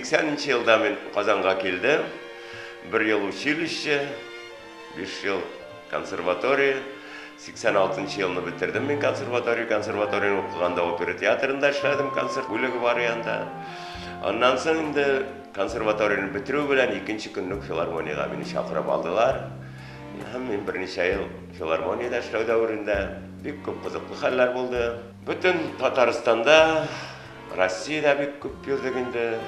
80-нче елда мен Казанга келдім. 1 ел училище, 5 жыл консерватория. 86-нчы елны бітірдім мен консерваторияны оқығанда опера театрында эшләдем, концерт бүлеге бар янда. Аннан соң инде консерваторияны бітіру белән 2-нче көнлек филармонияга мине чакырып алдылар. Һәм мин берничә ел филармонияда эшләү дәверендә бик күп кызыклы хәлләр булды. Бөтен Татарстанда, Россиядә бик күп йөрдек инде.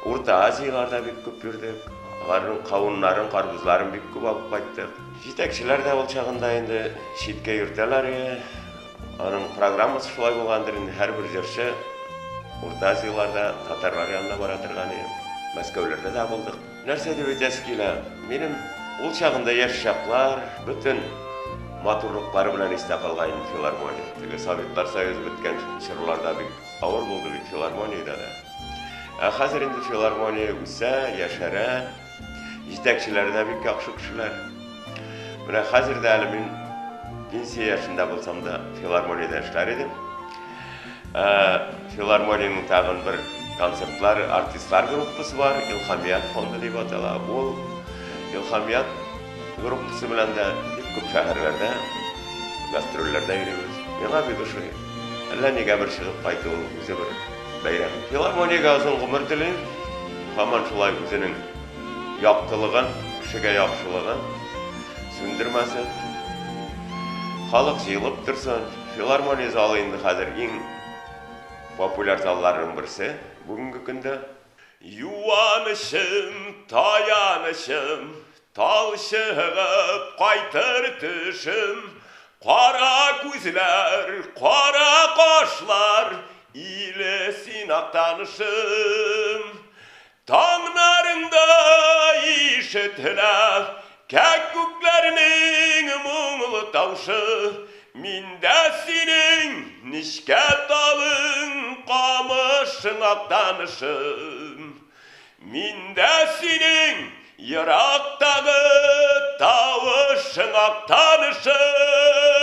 Урта Азияларда бик күп йөрдек. Аларның кавыннарын, карбызларын бик күп алып кайттык. Җитәкчеләр дә ул чагында инде читкә йөртәләр. Аның программасы шулай булгандыр инде. Һәрбер җырчы Урта Азияларда татарлар янына бара торган иде. Мәскәүләрдә дә булдык. Нәрсә дип әйтәсе килә? Минем ул чагында яшь чаклар, бөтен матурлыклары белән истә калган филармония. Теге Советлар Союзы беткән чорларда бик авыр булды бит филармониядә дә. Хәзер инде филармония үсә, яшәрә. Җитәкчеләр дә бик яхшы кешеләр. Менә хәзер дә әле мин пенсия яшендә булсам да филармониядә эшләр идем. Филармониянең тагын бер концертлар, артистлар группасы бар, Илһамият фонды дип атала. Ул Илһамият группасы белән дә бик күп шәһәрләрдә гастрольләрдә йөрибез. Миңа бик ошый. Әллә нигә бер чыгып кайту үзе бер бәйрәм. Филармониягә озын гомер телим. Һаман шулай үзенең яктылыгын, кешегә яхшылыгын сүндермәсен. Халык җыелып торсын. Филармония залы инде хәзер иң популяр залларның берсе бүгенге көндә. Юанышым, таянышым, талчыгып кайтыр төшем, кара күзләр, кара кашлар, иле син актанышым. Таңнарыңда ишетелә кәк күкләрнең моңлы таушы, миндә синең нишкә талың камышың актанышым. Миндә синең ерактагы тавышың актанышым.